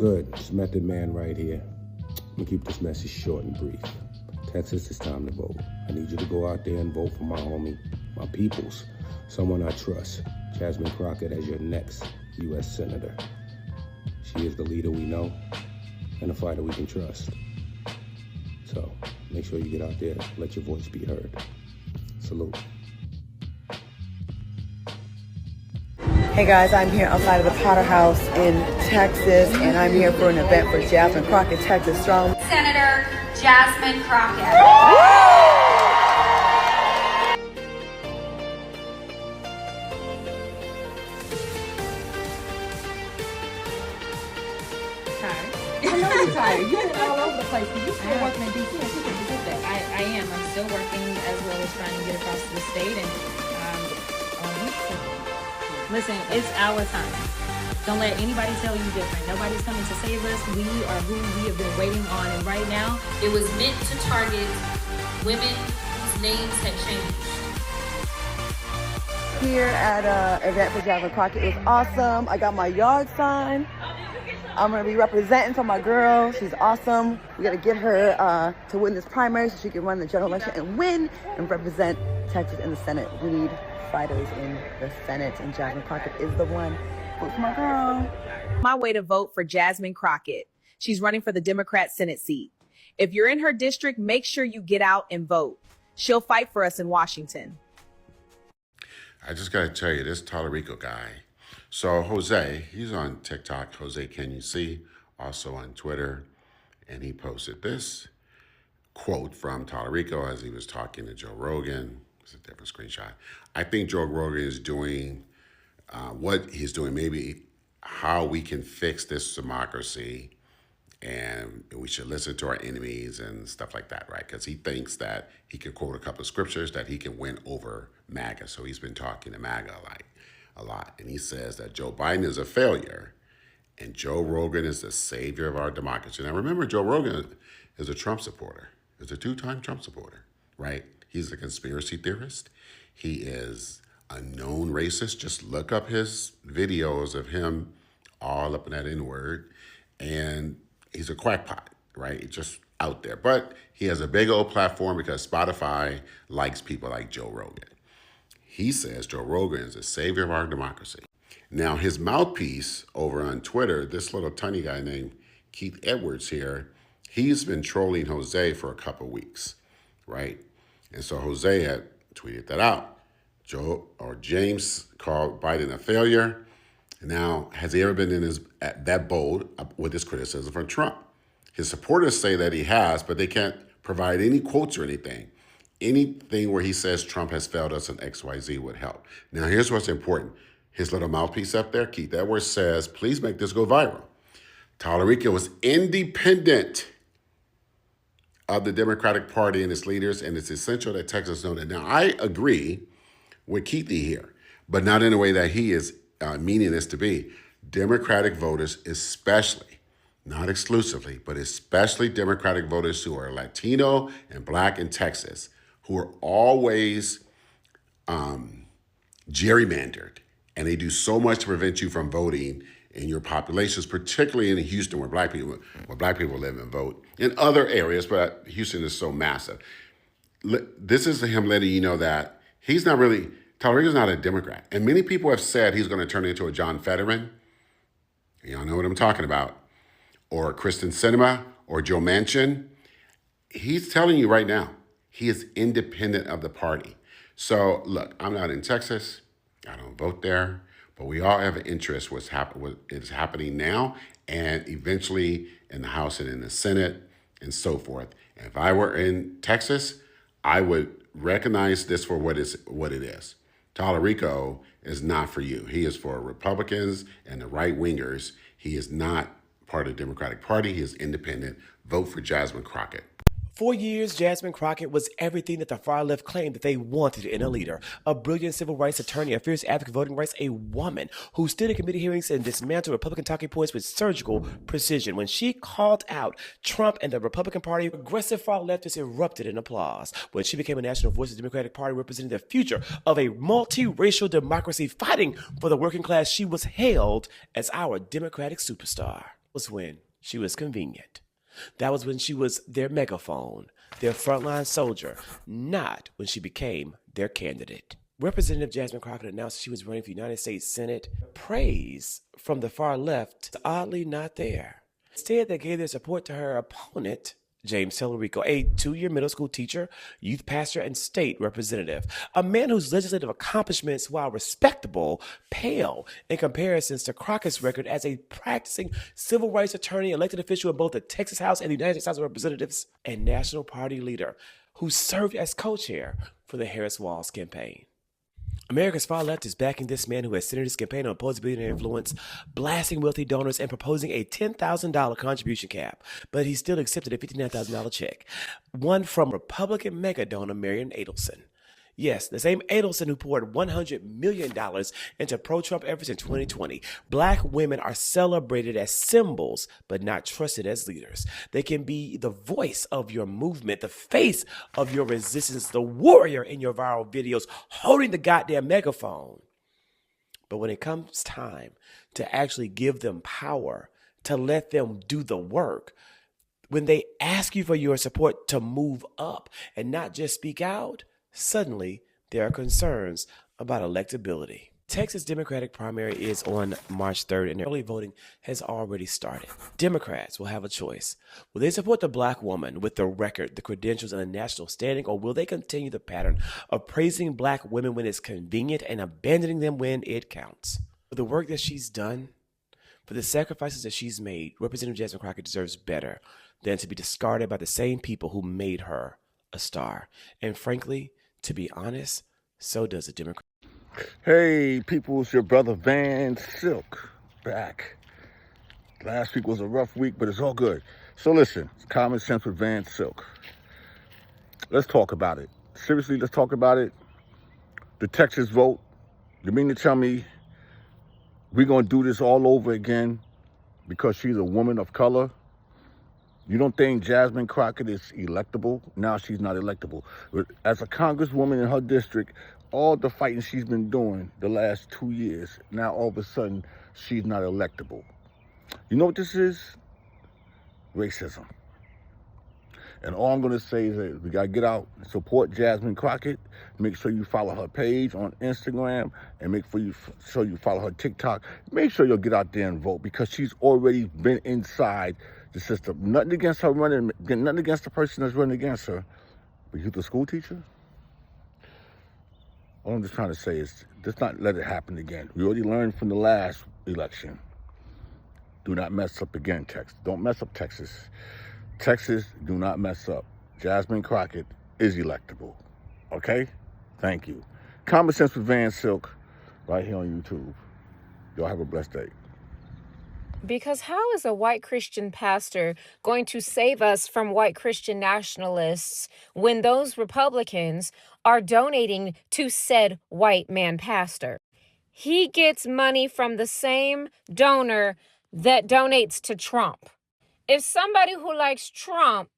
good? It's Method Man right here. I'm gonna keep this message short and brief. Texas, it's time to vote. I need you to go out there and vote for my homie, my peoples, someone I trust, Jasmine Crockett, as your next U.S. Senator. She is the leader we know and a fighter we can trust. So make sure you get out there, let your voice be heard. Salute. Hey guys, I'm here outside of the Potter House in Texas, and I'm here for an event for Jasmine Crockett, Texas Strong. Senator Jasmine Crockett. I know you're tired. You've been all over the place. You're still working in D.C. and she can get that. I am. I'm still working as well as trying to get across to the state and listen, it's our time. Don't let anybody tell you different. Nobody's coming to save us. We are who we have been waiting on, and right now, It was meant to target women whose names had changed. Here at an event for Jasmine Crockett. It was awesome. I got my yard sign. I'm going to be representing for my girl. She's awesome. We got to get her to win this primary so she can run the general election and win and represent Texas in the Senate. We need fighters in the Senate, and Jasmine Crockett is the one. Vote for my girl. My way to vote for Jasmine Crockett. She's running for the Democrat Senate seat. If you're in her district, make sure you get out and vote. She'll fight for us in Washington. I just got to tell you, this Tallarico guy. So Jose, he's on TikTok, Jose Can You See, also on Twitter, and he posted this quote from Tallarico as he was talking to Joe Rogan. It's a different screenshot. I think Joe Rogan is doing what he's doing, maybe how we can fix this democracy, and we should listen to our enemies and stuff like that, right? Because he thinks that he can quote a couple of scriptures that he can win over MAGA. So he's been talking to MAGA like a lot. And he says that Joe Biden is a failure and Joe Rogan is the savior of our democracy. Now remember, Joe Rogan is a Trump supporter, is a two-time Trump supporter, right? He's a conspiracy theorist. He is a known racist. Just look up his videos of him all up in that N-word. And he's a crackpot, right? Just out there. But he has a big old platform because Spotify likes people like Joe Rogan. He says Joe Rogan is the savior of our democracy. Now, his mouthpiece over on Twitter, this little tiny guy named Keith Edwards here, he's been trolling Jose for a couple weeks, right? And so Jose had tweeted that out. James called Biden a failure. Now, has he ever been that bold with his criticism from Trump? His supporters say that he has, but they can't provide any quotes or anything. Anything where he says Trump has failed us and XYZ would help. Now, here's what's important. His little mouthpiece up there, Keith Edwards, says, please make this go viral. Tallarico was independent of the Democratic Party and its leaders, and it's essential that Texas know that. Now, I agree with Keithy here, but not in the way that he is meaning this to be. Democratic voters, especially, not exclusively, but especially Democratic voters who are Latino and Black in Texas, who are always gerrymandered, and they do so much to prevent you from voting in your populations, particularly in Houston, where black people live and vote. In other areas, but Houston is so massive. This is him letting you know that he's not really, Tallarico's not a Democrat. And many people have said he's going to turn into a John Fetterman. Y'all know what I'm talking about. Or Kristen Sinema, or Joe Manchin. He's telling you right now, he is independent of the party. So look, I'm not in Texas. I don't vote there, but we all have an interest what is happening now and eventually in the House and in the Senate and so forth. And if I were in Texas, I would recognize this for what it is. Tallarico is not for you. He is for Republicans and the right wingers. He is not part of the Democratic Party. He is independent. Vote for Jasmine Crockett. For years, Jasmine Crockett was everything that the far left claimed that they wanted in a leader. A brilliant civil rights attorney, a fierce advocate for voting rights, a woman who stood in committee hearings and dismantled Republican talking points with surgical precision. When she called out Trump and the Republican Party, aggressive far leftists erupted in applause. When she became a national voice of the Democratic Party representing the future of a multiracial democracy fighting for the working class, she was hailed as our Democratic superstar. was when she was convenient. That was when she was their megaphone, their frontline soldier, not when she became their candidate. Representative Jasmine Crockett announced she was running for the United States Senate. Praise from the far left is oddly not there. Instead, they gave their support to her opponent, James Tellerico, a 2-year middle school teacher, youth pastor, and state representative. A man whose legislative accomplishments, while respectable, pale in comparisons to Crockett's record as a practicing civil rights attorney, elected official in both the Texas House and the United States House of Representatives, and national party leader who served as co-chair for the Harris-Walz campaign. America's far left is backing this man who has centered his campaign on opposing billionaire influence, blasting wealthy donors, and proposing a $10,000 contribution cap. But he still accepted a $59,000 check, one from Republican mega donor Marion Adelson. Yes, the same Adelson who poured $100 million into pro-Trump efforts in 2020. Black women are celebrated as symbols, but not trusted as leaders. They can be the voice of your movement, the face of your resistance, the warrior in your viral videos, holding the goddamn megaphone. But when it comes time to actually give them power, to let them do the work, when they ask you for your support to move up and not just speak out, suddenly, there are concerns about electability. Texas Democratic primary is on March 3rd, and early voting has already started. Democrats will have a choice. Will they support the black woman with the record, the credentials, and a national standing, or will they continue the pattern of praising black women when it's convenient and abandoning them when it counts? For the work that she's done, for the sacrifices that she's made, Representative Jasmine Crockett deserves better than to be discarded by the same people who made her a star. And frankly, to be honest, so does a Democrat. Hey, people, it's your brother Vansilk back. Last week was a rough week, but it's all good. So listen, it's common sense with Vansilk. Let's talk about it. Seriously, let's talk about it. The Texas vote. You mean to tell me we're going to do this all over again because she's a woman of color? You don't think Jasmine Crockett is electable? Now she's not electable. As a congresswoman in her district, all the fighting she's been doing the last 2 years, now all of a sudden she's not electable. You know what this is? Racism. And all I'm going to say is that we got to get out and support Jasmine Crockett. Make sure you follow her page on Instagram and make sure you follow her TikTok. Make sure you'll get out there and vote because she's already been inside the system. Nothing against her running, nothing against the person that's running against her. But you're the school teacher? All I'm just trying to say is, let's not let it happen again. We already learned from the last election. Do not mess up again, Texas. Don't mess up Texas. Texas, do not mess up. Jasmine Crockett is electable. Okay? Thank you. Common Sense with Vansilk, right here on YouTube. Y'all have a blessed day. Because how is a white Christian pastor going to save us from white Christian nationalists when those Republicans are donating to said white man pastor? He gets money from the same donor that donates to Trump. If somebody who likes Trump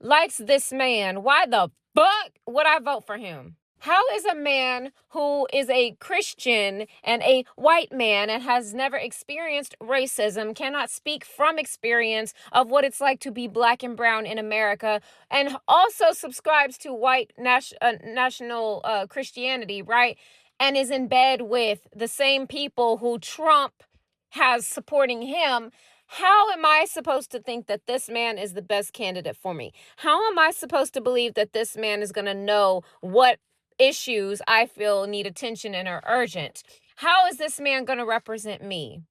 likes this man, why the fuck would I vote for him? How is a man who is a Christian and a white man and has never experienced racism, cannot speak from experience of what it's like to be black and brown in America, and also subscribes to white national Christianity, right? And is in bed with the same people who Trump has supporting him? How am I supposed to think that this man is the best candidate for me? How am I supposed to believe that this man is going to know what issues I feel need attention and are urgent? How is this man going to represent me?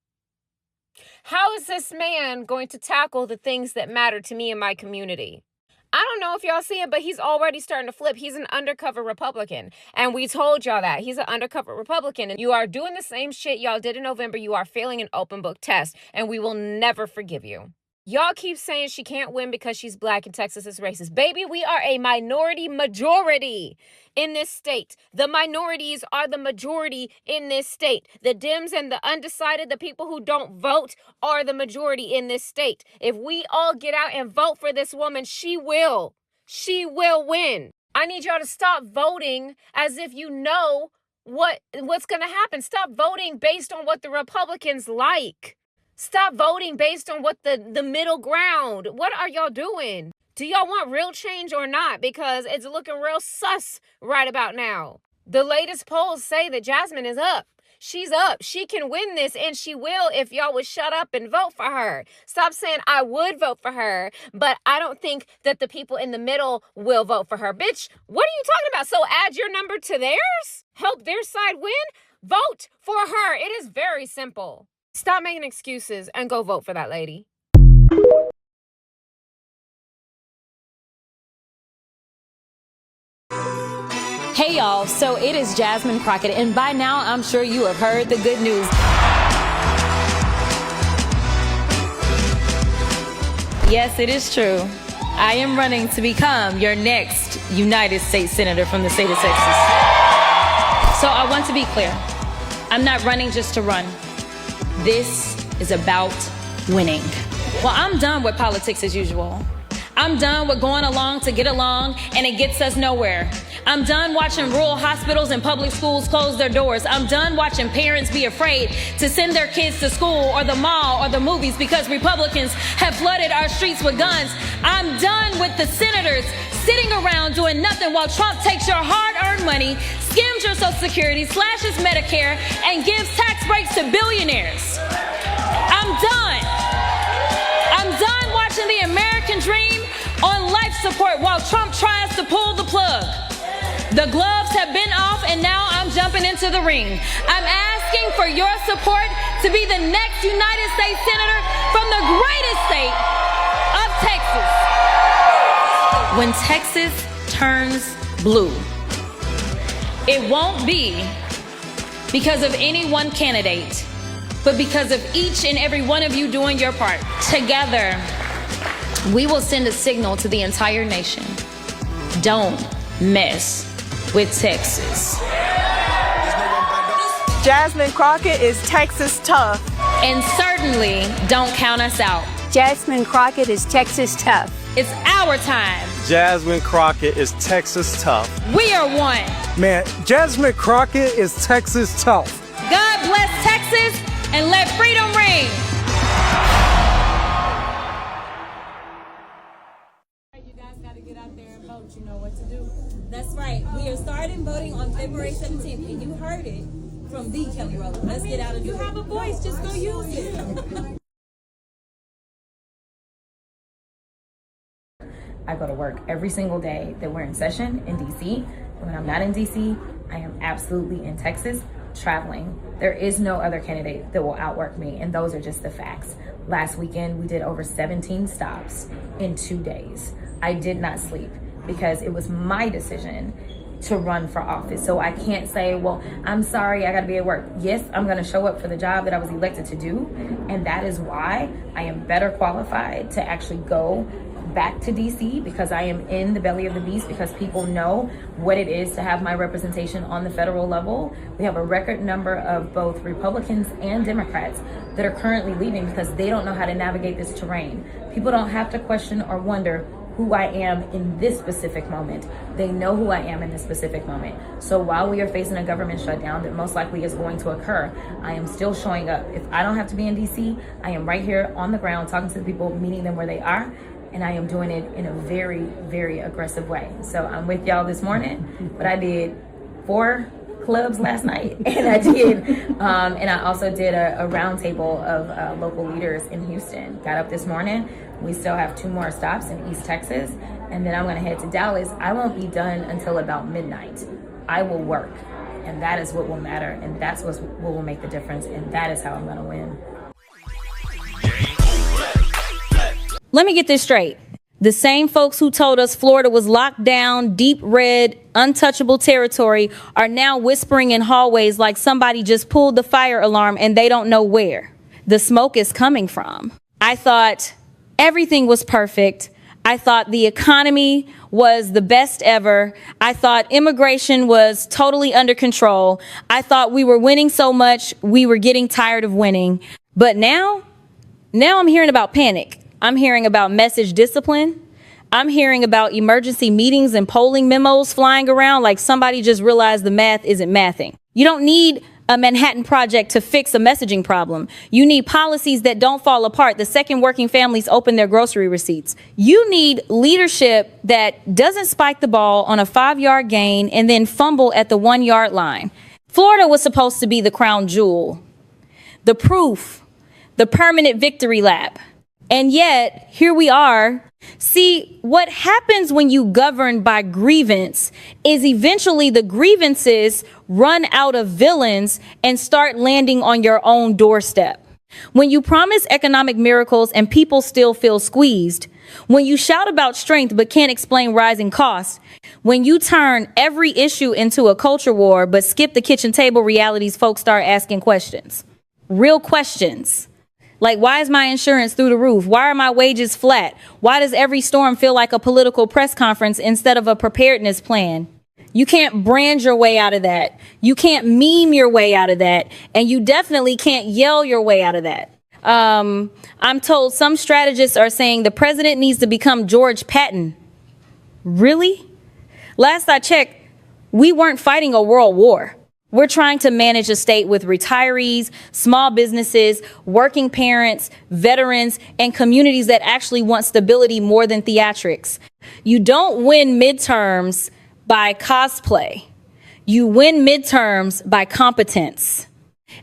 How is this man going to tackle the things that matter to me and my community? I don't know if y'all see it, but he's already starting to flip. He's an undercover Republican. And we told y'all that. He's an undercover Republican. And you are doing the same shit y'all did in November. You are failing an open book test. And we will never forgive you. Y'all keep saying she can't win because she's black and Texas is racist. Baby, we are a minority majority in this state. The minorities are the majority in this state. The Dems and the undecided, the people who don't vote, are the majority in this state. If we all get out and vote for this woman, she will win. I need y'all to stop voting as if you know what's going to happen. Stop voting based on what the Republicans like. Stop voting based on what the middle ground. What are y'all doing? Do y'all want real change or not? Because it's looking real sus right about now. The latest polls say that Jasmine is up. She's up. She can win this, and she will if y'all would shut up and vote for her. Stop saying I would vote for her, but I don't think that the people in the middle will vote for her. Bitch, what are you talking about? So add your number to theirs? Help their side win? Vote for her. It is very simple. Stop making excuses and go vote for that lady. Hey y'all, so it is Jasmine Crockett, and by now I'm sure you have heard the good news. Yes, it is true. I am running to become your next United States Senator from the state of Texas. So I want to be clear. I'm not running just to run. This is about winning. Well, I'm done with politics as usual. I'm done with going along to get along and it gets us nowhere. I'm done watching rural hospitals and public schools close their doors. I'm done watching parents be afraid to send their kids to school or the mall or the movies because Republicans have flooded our streets with guns. I'm done with the senators sitting around doing nothing while Trump takes your hard-earned money, skims your Social Security, slashes Medicare, and gives tax breaks to billionaires. I'm done. I'm done watching the American dream on life support while Trump tries to pull the plug. The gloves have been off and now I'm jumping into the ring. I'm asking for your support to be the next United States Senator from the greatest state of Texas. When Texas turns blue, it won't be because of any one candidate, but because of each and every one of you doing your part. Together, we will send a signal to the entire nation. Don't mess with Texas. Jasmine Crockett is Texas tough. And certainly don't count us out. Jasmine Crockett is Texas tough. It's our time. Jasmine Crockett is Texas tough. We are one. Man, Jasmine Crockett is Texas tough. God bless Texas and let freedom ring. You guys got to get out there and vote. You know what to do. That's right. We are starting voting on February 17th, and you heard it from the Kelly Rowland. Let's get out and do it. You have a voice, just go use it. I go to work every single day that we're in session in DC. When I'm not in DC, I am absolutely in Texas traveling. There is no other candidate that will outwork me, and those are just the facts. Last weekend, we did over 17 stops in 2 days. I did not sleep because it was my decision to run for office. So I can't say, well, I'm sorry, I gotta be at work. Yes, I'm gonna show up for the job that I was elected to do, and that is why I am better qualified to actually go back to DC, because I am in the belly of the beast, because people know what it is to have my representation on the federal level. We have a record number of both Republicans and Democrats that are currently leaving because they don't know how to navigate this terrain. People don't have to question or wonder who I am in this specific moment. They know who I am in this specific moment. So while we are facing a government shutdown that most likely is going to occur, I am still showing up. If I don't have to be in DC, I am right here on the ground talking to the people, meeting them where they are, and I am doing it in a very, very aggressive way. So I'm with y'all this morning, but I did 4 clubs last night, and I also did a roundtable of local leaders in Houston. Got up this morning. We still have 2 more stops in East Texas, and then I'm gonna head to Dallas. I won't be done until about midnight. I will work, and that is what will matter, and that's what will make the difference, and that is how I'm gonna win. Let me get this straight. The same folks who told us Florida was locked down, deep red, untouchable territory are now whispering in hallways like somebody just pulled the fire alarm and they don't know where the smoke is coming from. I thought everything was perfect. I thought the economy was the best ever. I thought immigration was totally under control. I thought we were winning so much, we were getting tired of winning. But now I'm hearing about panic. I'm hearing about message discipline. I'm hearing about emergency meetings and polling memos flying around like somebody just realized the math isn't mathing. You don't need a Manhattan Project to fix a messaging problem. You need policies that don't fall apart the second working families open their grocery receipts. You need leadership that doesn't spike the ball on a 5-yard gain and then fumble at the 1-yard line. Florida was supposed to be the crown jewel, the proof, the permanent victory lap. And yet, here we are. See, what happens when you govern by grievance is eventually the grievances run out of villains and start landing on your own doorstep. When you promise economic miracles and people still feel squeezed, when you shout about strength but can't explain rising costs, when you turn every issue into a culture war but skip the kitchen table realities, folks start asking questions. Real questions. Like, why is my insurance through the roof? Why are my wages flat? Why does every storm feel like a political press conference instead of a preparedness plan? You can't brand your way out of that. You can't meme your way out of that. And you definitely can't yell your way out of that. I'm told some strategists are saying the president needs to become George Patton. Really? Last I checked, we weren't fighting a world war. We're trying to manage a state with retirees, small businesses, working parents, veterans, and communities that actually want stability more than theatrics. You don't win midterms by cosplay. You win midterms by competence.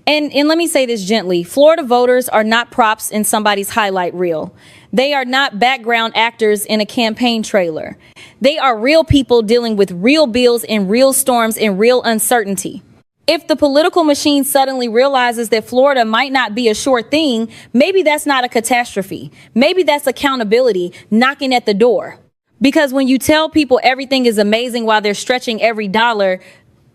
And let me say this gently. Florida voters are not props in somebody's highlight reel. They are not background actors in a campaign trailer. They are real people dealing with real bills and real storms and real uncertainty. If the political machine suddenly realizes that Florida might not be a sure thing, maybe that's not a catastrophe. Maybe that's accountability knocking at the door. Because when you tell people everything is amazing while they're stretching every dollar,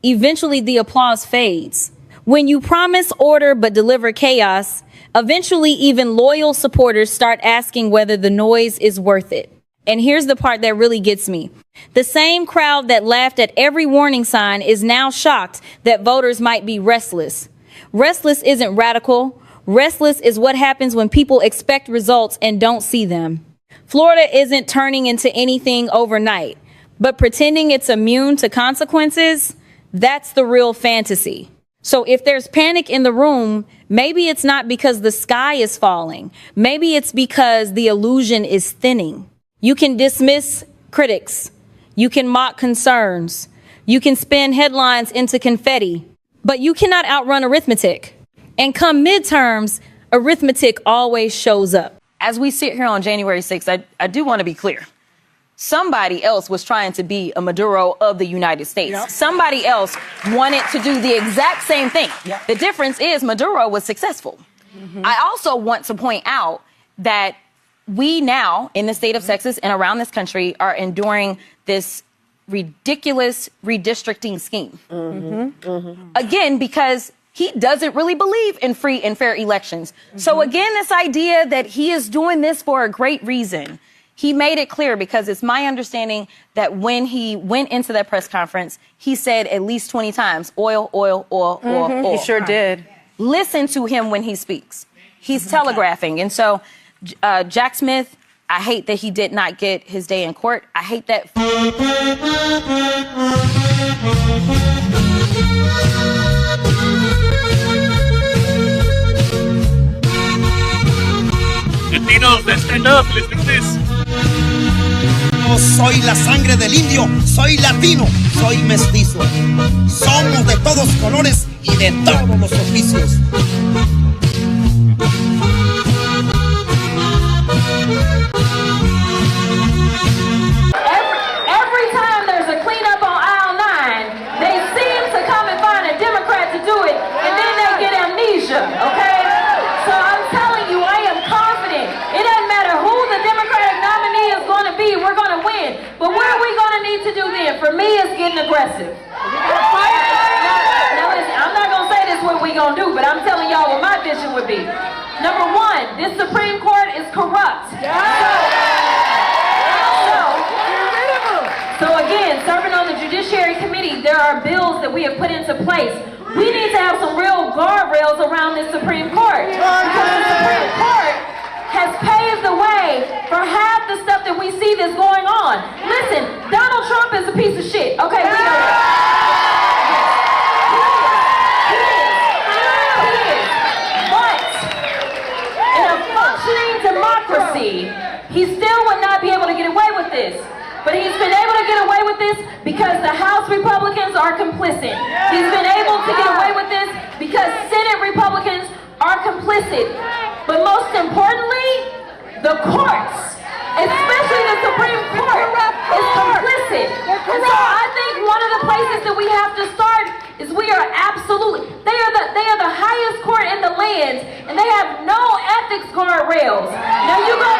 eventually the applause fades. When you promise order but deliver chaos, eventually even loyal supporters start asking whether the noise is worth it. And here's the part that really gets me. The same crowd that laughed at every warning sign is now shocked that voters might be restless. Restless isn't radical. Restless is what happens when people expect results and don't see them. Florida isn't turning into anything overnight, but pretending it's immune to consequences, that's the real fantasy. So if there's panic in the room, maybe it's not because the sky is falling. Maybe it's because the illusion is thinning. You can dismiss critics. You can mock concerns. You can spin headlines into confetti, but you cannot outrun arithmetic. And come midterms, arithmetic always shows up. As we sit here on January 6th, I do want to be clear. Somebody else was trying to be a Maduro of the United States. Yep. Somebody else wanted to do the exact same thing. Yep. The difference is Maduro was successful. Mm-hmm. I also want to point out that we now, in the state of Texas and around this country, are enduring this ridiculous redistricting scheme. Mm-hmm. Mm-hmm. Again, because he doesn't really believe in free and fair elections. Mm-hmm. So again, this idea that he is doing this for a great reason, he made it clear, because it's my understanding that when he went into that press conference, he said at least 20 times, oil, oil, oil, mm-hmm. oil, oil. He sure did. Listen to him when he speaks. He's telegraphing. And so Jack Smith, I hate that he did not get his day in court. I hate that. Latinos, let's stand up. Let's do this. Soy la sangre del indio, soy latino, soy mestizo. Somos de todos colores y de todos los oficios. Every time there's a cleanup on aisle 9, they seem to come and find a Democrat to do it, and then they get amnesia, okay? So I'm telling you, I am confident. It doesn't matter who the Democratic nominee is going to be, we're going to win. But what are we going to need to do then? For me, it's getting aggressive. Now listen, I'm not going to say this is what we're going to do, but I'm telling y'all what my vision would be. Number one, this Supreme Court is corrupt. So again, serving on the Judiciary Committee, there are bills that we have put into place. We need to have some real guardrails around this Supreme Court. Because the Supreme Court has paved the way for half the stuff that we see that's going on. Listen, Donald Trump is a piece of shit. Okay, we know that. He is. But he's been able to get away with this because the House Republicans are complicit. He's been able to get away with this because Senate Republicans are complicit. But most importantly, the courts, especially the Supreme Court, is complicit. And so I think one of the places that we have to start is we are absolutely, they are the highest court in the land, and they have no ethics guardrails. Now you go